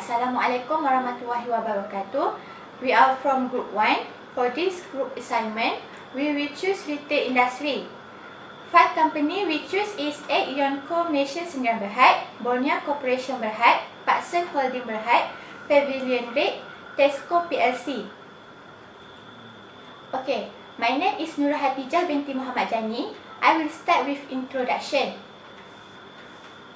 Assalamualaikum warahmatullahi wabarakatuh. We are from Group 1. For this group assignment, we will choose retail industry. 5 company we choose is AEON Co. Malaysia Sdn Bhd, Bonia Corporation Berhad, PARKSON Holding Berhad, PAVILION TESCO PLC. Okay, my name is Nurul Hatijah binti Muhammad Jani. I will start with introduction.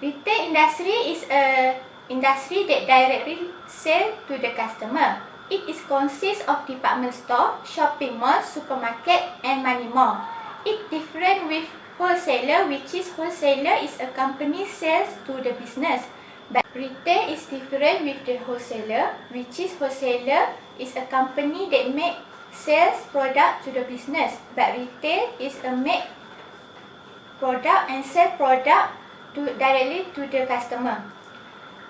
Retail industry is a industry that directly sell to the customer. It is consists of department store, shopping mall, supermarket and money mall. It different with wholesaler, which is wholesaler is a company sells to the business. But retail is different with the wholesaler, which is wholesaler is a company that make sales product to the business. But retail is a make product and sell product directly to the customer.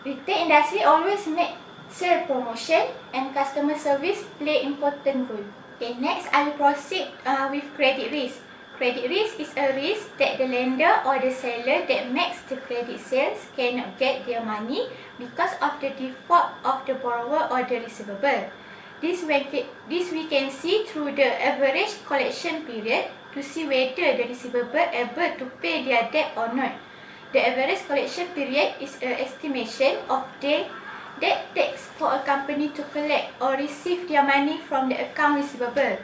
Retail industry always make sale promotion and customer service play important role. Okay, next I will proceed with credit risk. Credit risk is a risk that the lender or the seller that makes the credit sales cannot get their money because of the default of the borrower or the receivable. This we can see through the average collection period to see whether the receivable able to pay their debt or not. The average collection period is an estimation of day that takes for a company to collect or receive their money from the account receivable.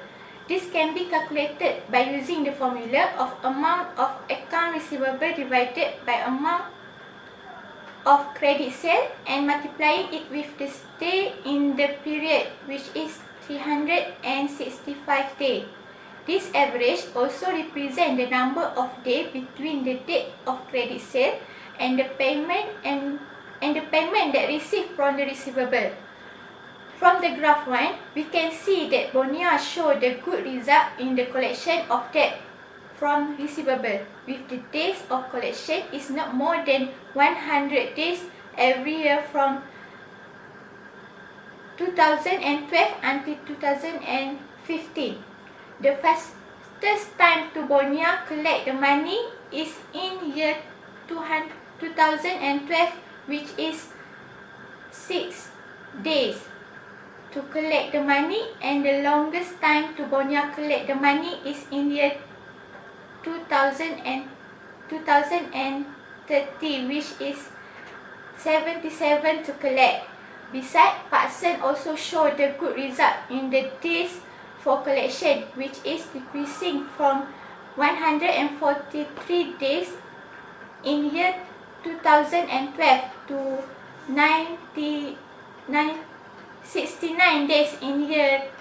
This can be calculated by using the formula of amount of account receivable divided by amount of credit sale and multiplying it with the day in the period, which is 365 days. This average also represents the number of days between the date of credit sale and the payment that received from the receivable. From the graph 1, we can see that Bonia show the good result in the collection of debt from receivable, with the days of collection is not more than 100 days every year from 2012 until 2015. The fastest time to Bonia collect the money is in year 2012, which is 6 days to collect the money, and the longest time to Bonia collect the money is in year 2030, which is 77 to collect. Besides, PARKSON also show the good result in the days for collection, which is decreasing from 143 days in year 2012 to 69 days in year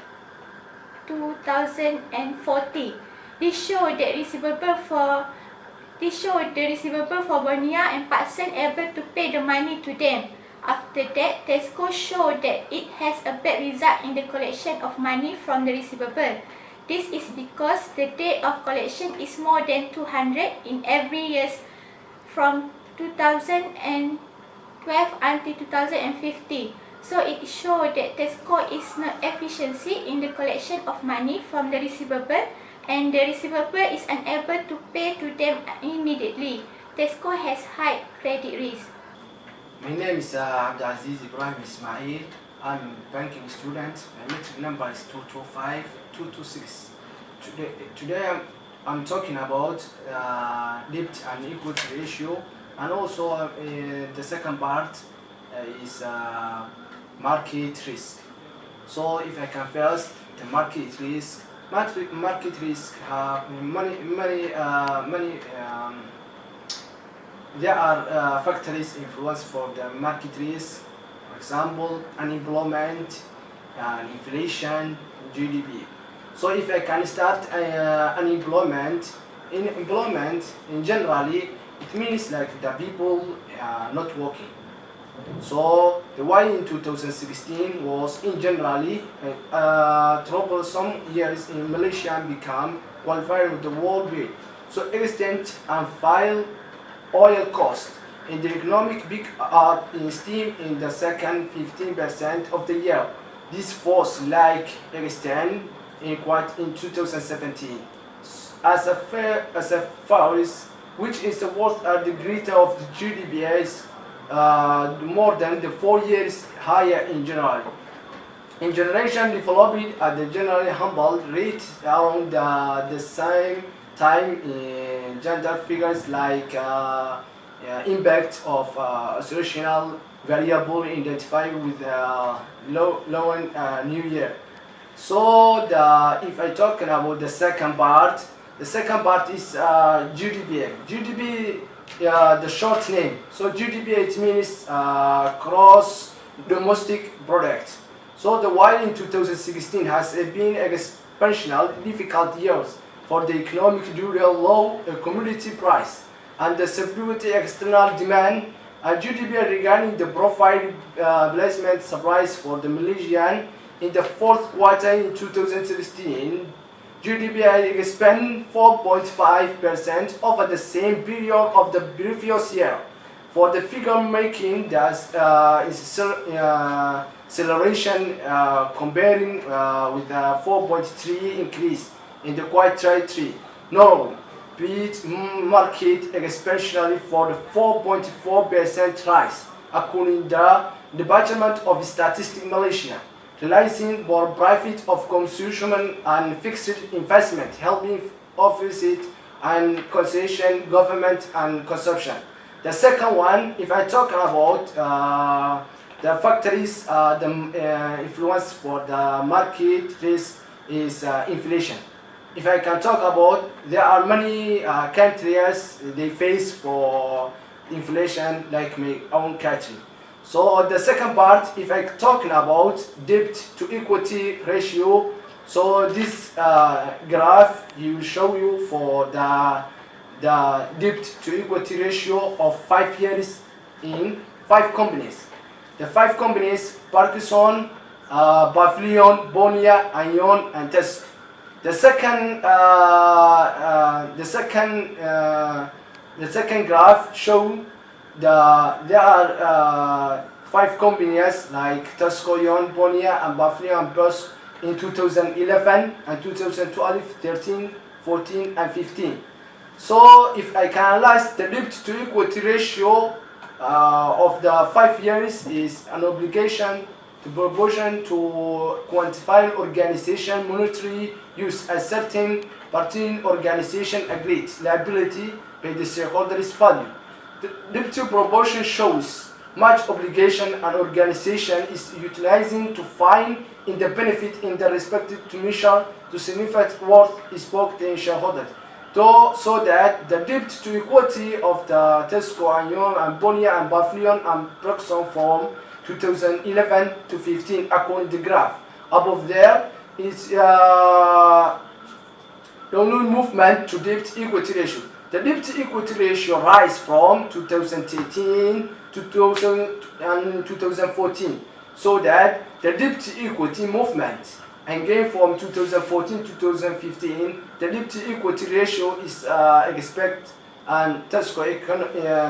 2040. This show the receivable for Bonia and PARKSON able to pay the money to them. After that, TESCO showed that it has a bad result in the collection of money from the receivable. This is because the date of collection is more than 200 in every year from 2012 until 2050. So it shows that TESCO is not efficiency in the collection of money from the receivable, and the receivable is unable to pay to them immediately. TESCO has high credit risk. My name is Abdulaziz Ibrahim Ismail. I'm a banking student. My metric number is 225226. Today I'm talking about debt and equity ratio, and also the second part is market risk. So if I can first, the market risk. Market risk have there are factors influence for the market risk. For example, unemployment, inflation, GDP. So if I can start unemployment in generally, it means like the people are not working. So the why in 2016 was in generally troublesome years in Malaysia become qualified with the world rate. So extent and file oil cost in the economic big are in steam in the second 15% of the year. This force like extend in 2017 as a force which is the worth at the greater of the GDPs more than the 4 years higher in January. In generation developed at the generally humble rate around the same time in gender figures like impact of situational variable identified with low new year. So if I talk about the second part is GDP. GDP, the short name. So GDP it means gross domestic product. So the while in 2016 has been exceptional difficult years for the economic due to low commodity price and the subdued external demand. GDP regarding the profile placement surprise for the Malaysian in the fourth quarter in 2016, GDP expanded 4.5% over the same period of the previous year. For the figure making that acceleration comparing with the 4.3 increase in the quarter 3. Norway beat market especially for the 4.4% rise according to the Department of Statistics Malaysia, realizing more profit of consumption and fixed investment, helping offset and concession government and consumption. The second one, if I talk about the factors, the influence for the market risk is inflation. If I can talk about, there are many countries they face for inflation like my own country. So the second part, if I talking about debt to equity ratio, so this graph will show you for the debt to equity ratio of 5 years in 5 companies. The 5 companies: PARKSON, PAVILION, BONIA, AEON, and TESCO. The second graph show there are 5 companies like TESCO, AEON, BONIA, and PAVILION and PARKSON in 2011 and 2012, 13, 14, and 15. So if I can analyze the debt to equity ratio of the 5 years is an obligation to proportion to quantify organization monetary use a certain party organization agreed liability by the shareholders value. The debt to proportion shows much obligation an organization is utilizing to find in the benefit in the respective to measure to significant worth is spoke to shareholders. So that the debt to equity of the TESCO, AEON, and BONIA, and PAVILION, and PARKSON from 2011 to 15 according to the graph. Above there is the movement to debt equity ratio. The debt to equity ratio rise from 2013 to 2014, so that the debt to equity movement and gain from 2014 to 2015, the debt to equity ratio is expect and TESCO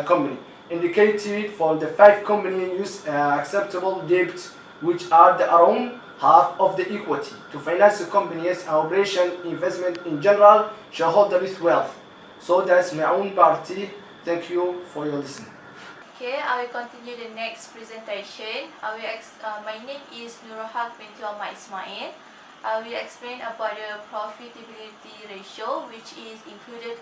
company indicated for the 5 companies use acceptable debt which are the around half of the equity to finance the company's operation investment in general shareholders' wealth. So that's my own party. Thank you for your listening. Okay, I will continue the next presentation. My name is Nurhak binti Ahmad Ismail. I will explain about the profitability ratio, which is included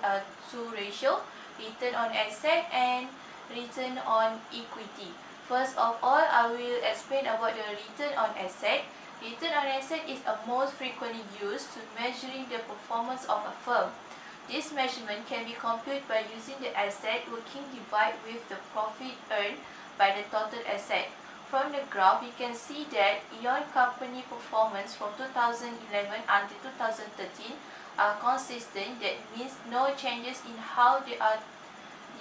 2 ratio, return on asset and return on equity. First of all, I will explain about the return on asset. Return on asset is the most frequently used to measuring the performance of a firm. This measurement can be computed by using the asset working divided with the profit earned by the total asset. From the graph, you can see that AEON company performance from 2011 until 2013 are consistent. That means no changes in how they are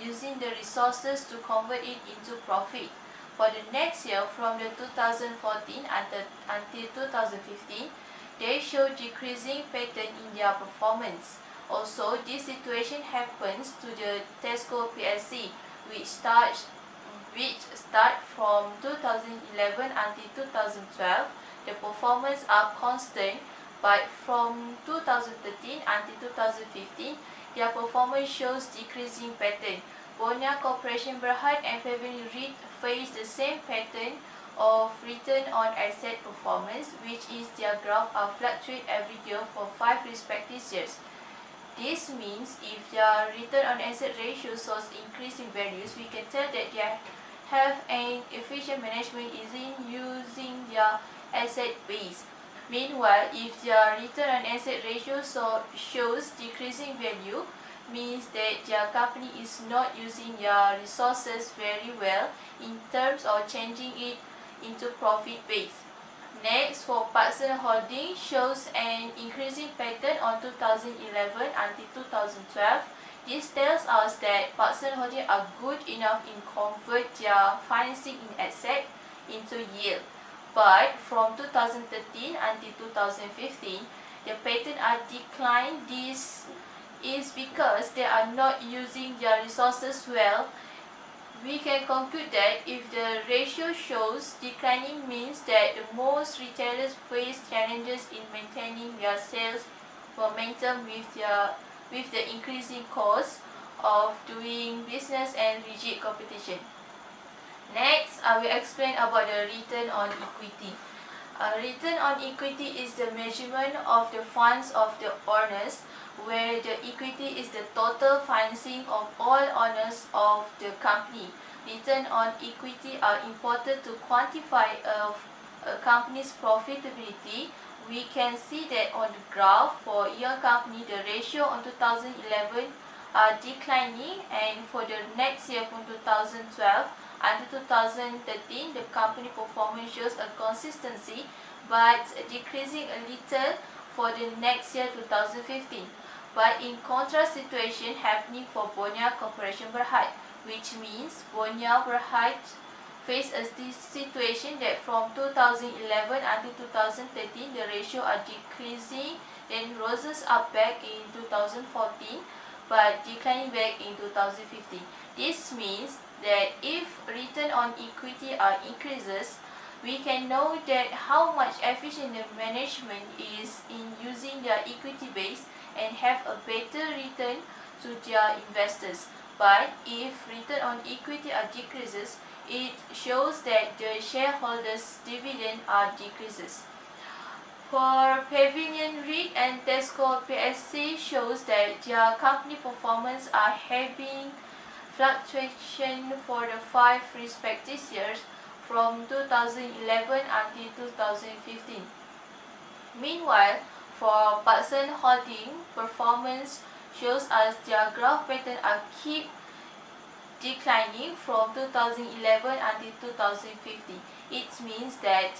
using the resources to convert it into profit. For the next year, from the 2014 until 2015, they show decreasing pattern in their performance. Also, this situation happens to the TESCO PLC, which start from 2011 until 2012. The performance are constant, but from 2013 until 2015, their performance shows decreasing pattern. Bonia Corporation Berhad and Pavilion REIT face the same pattern of return on asset performance, which is their graph are fluctuate every year for 5 respective years. This means if their return on asset ratio shows increasing values, we can tell that they have an efficient management in using their asset base. Meanwhile, if their return on asset ratio shows decreasing value, means that their company is not using their resources very well in terms of changing it into profit base. Next, for PARKSON Holding shows an increasing pattern on 2011 until 2012. This tells us that PARKSON Holding are good enough in convert their financing in asset into yield. But from 2013 until 2015, the pattern are declined. This is because they are not using their resources well. We can conclude that if the ratio shows declining, means that the most retailers face challenges in maintaining their sales momentum with the increasing cost of doing business and rigid competition. Next, I will explain about the return on equity. Return on equity is the measurement of the funds of the owners, where the equity is the total financing of all owners of the company. Return on equity are important to quantify a company's profitability. We can see that on the graph for AEON company, the ratio on 2011 are declining, and for the next year from 2012 until 2013, the company performance shows a consistency but decreasing a little for the next year 2015. But in contrast situation happening for Bonia Corporation Berhad, which means Bonia Berhad face a situation that from 2011 until 2013 the ratio are decreasing, then roses up back in 2014 but declining back in 2015. This means that if return on equity are increases, we can know that how much efficient the management is in using their equity base and have a better return to their investors. But if return on equity are decreases, it shows that the shareholders' dividend are decreases. For Pavilion REIT and TESCO PSC shows that their company performance are having fluctuation for the 5 respective years from 2011 until 2015. Meanwhile, for PARKSON Holding, performance shows us their growth pattern are keep declining from 2011 until 2015. It means that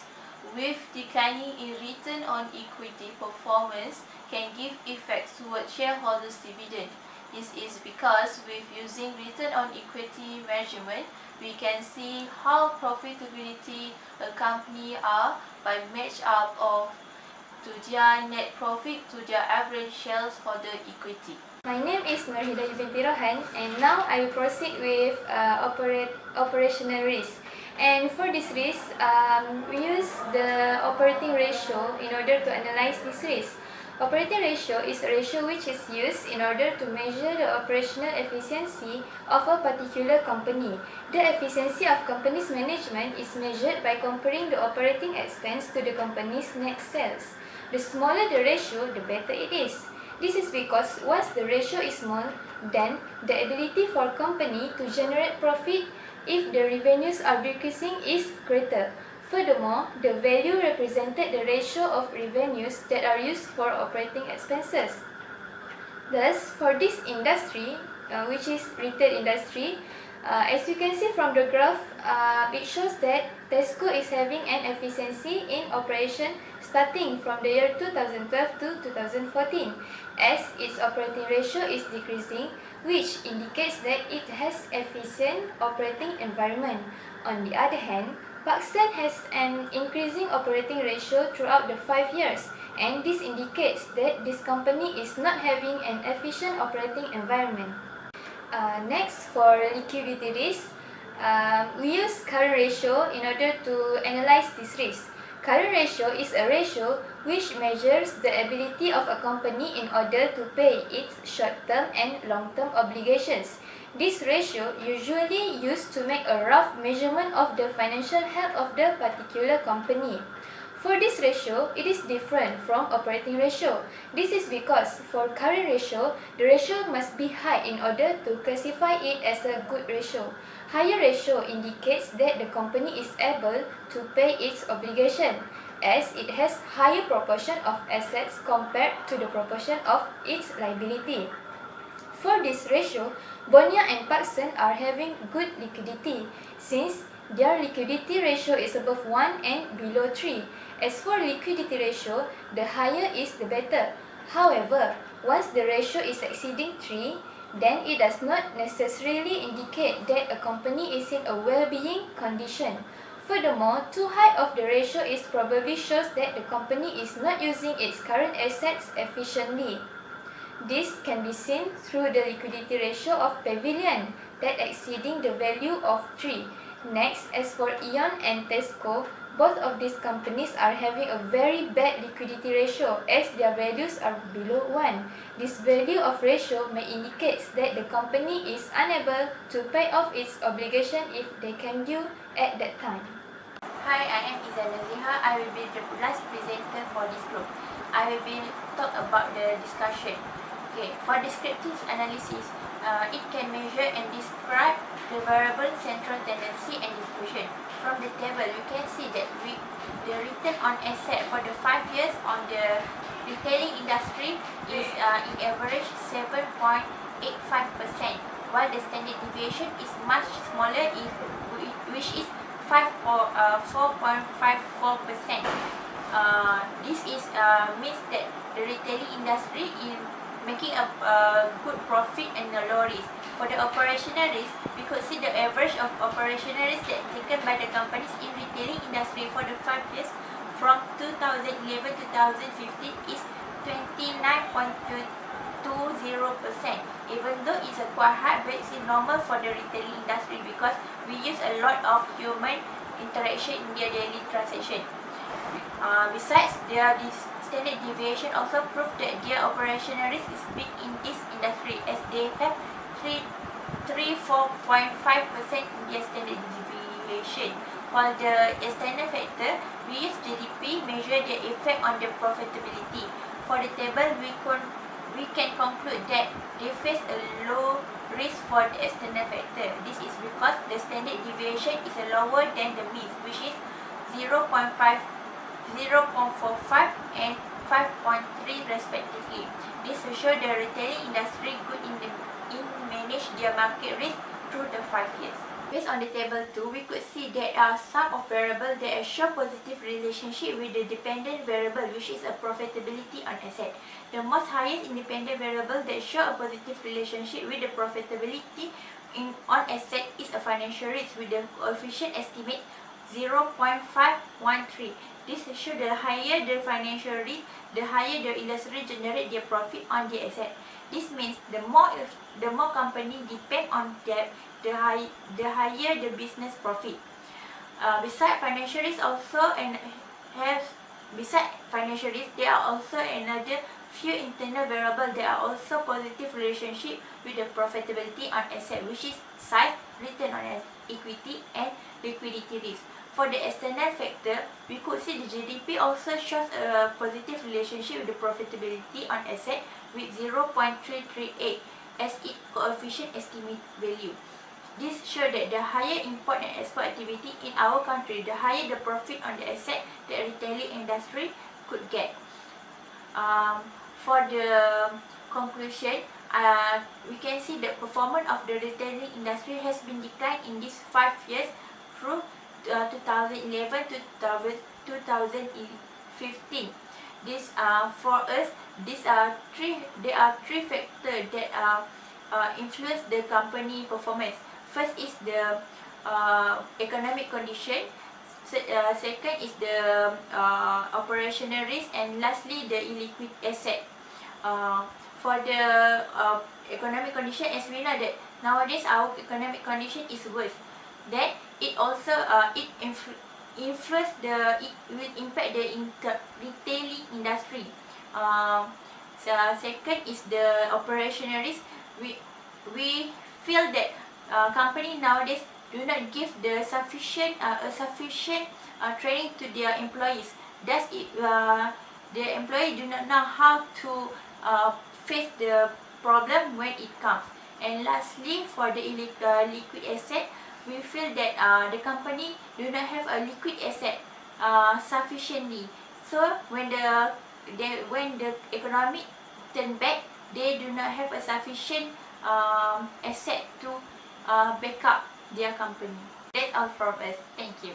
with declining in return on equity, performance can give effects towards shareholders' dividend. This is because with using return on equity measurement, we can see how profitability a company are by match up of to their net profit to their average shareholder equity. My name is Nurhidayah binti Rohan, and now I will proceed with operational risk. And for this risk, we use the operating ratio in order to analyze this risk. Operating ratio is a ratio which is used in order to measure the operational efficiency of a particular company. The efficiency of company's management is measured by comparing the operating expense to the company's net sales. The smaller the ratio, the better it is. This is because once the ratio is small, then the ability for company to generate profit if the revenues are decreasing is greater. Furthermore, the value represented the ratio of revenues that are used for operating expenses. Thus, for this industry, which is retail industry, as you can see from the graph, it shows that TESCO is having an efficiency in operation starting from the year 2012 to 2014, as its operating ratio is decreasing, which indicates that it has efficient operating environment. On the other hand, PARKSON has an increasing operating ratio throughout the 5 years, and this indicates that this company is not having an efficient operating environment. Next, for liquidity risk, we use current ratio in order to analyze this risk. Current ratio is a ratio which measures the ability of a company in order to pay its short-term and long-term obligations. This ratio usually used to make a rough measurement of the financial health of the particular company. For this ratio, it is different from operating ratio. This is because for current ratio, the ratio must be high in order to classify it as a good ratio. Higher ratio indicates that the company is able to pay its obligation, as it has higher proportion of assets compared to the proportion of its liability. For this ratio, Bonia and PARKSON are having good liquidity, since their liquidity ratio is above 1 and below 3. As for liquidity ratio, the higher is the better. However, once the ratio is exceeding 3, then it does not necessarily indicate that a company is in a well-being condition. Furthermore, too high of the ratio is probably shows that the company is not using its current assets efficiently. This can be seen through the liquidity ratio of PAVILION that exceeding the value of 3. Next, as for AEON and TESCO, both of these companies are having a very bad liquidity ratio as their values are below 1. This value of ratio may indicate that the company is unable to pay off its obligation if they can due at that time. Hi, I am Izana Ziha. I will be the last presenter for this group. I will be talk about the discussion. Okay, for descriptive analysis, it can measure and describe the variable central tendency and distribution. From the table, you can see that the return on asset for the 5 years on the retailing industry is in average 7.85%, while the standard deviation is much smaller, which is 4.54%. This means that the retailing industry is making a good profit and a low risk. For the operational risk, we could see the average of operational risk that taken by the companies in retailing industry for the 5 years from 2011 to 2015 is 29.20%. Even though it's a quite high, but it's normal for the retailing industry because we use a lot of human interaction in their daily transaction. Besides, their standard deviation also prove that their operational risk is big in this industry, as they have 4.5% in their standard deviation. For the external factor, we use GDP measure the effect on the profitability. For the table, we can conclude that they face a low risk for the external factor. This is because the standard deviation is lower than the mean, which is 0.45 and 5.3 respectively. This will show the retailing industry good in manage their market risk through the 5 years. Based on the table 2, we could see there are some of variables that show positive relationship with the dependent variable, which is a profitability on asset. The most highest independent variable that show a positive relationship with the profitability on asset is a financial risk with the coefficient estimate 0.513. This shows the higher the financial risk, the higher the industry generate their profit on the asset. This means the more company depend on debt, the higher the business profit. Besides financial risk, there are also another few internal variables that are also positive relationship with the profitability on asset, which is size, return on equity, and liquidity risk. For the external factor, we could see the GDP also shows a positive relationship with the profitability on asset with 0.338 as its coefficient estimate value. This shows that the higher import and export activity in our country, the higher the profit on the asset the retailing industry could get. For the conclusion, we can see the performance of the retailing industry has been declined in these 5 years through 2011 to 2015. This for us, there are three factors that influence the company performance. First is the economic condition. Second is the operational risk, and lastly the illiquid asset. For the economic condition, as we know that nowadays our economic condition is worse. Then it also influence it will impact the retailing industry. So second is the operational risk. We feel that company nowadays do not give the sufficient training to their employees. Thus, the employee do not know how to face the problem when it comes. And lastly, for the liquid asset, we feel that the company do not have a liquid asset sufficiently. So when the economy turn back, they do not have a sufficient asset to back up their company. That's all from us. Thank you.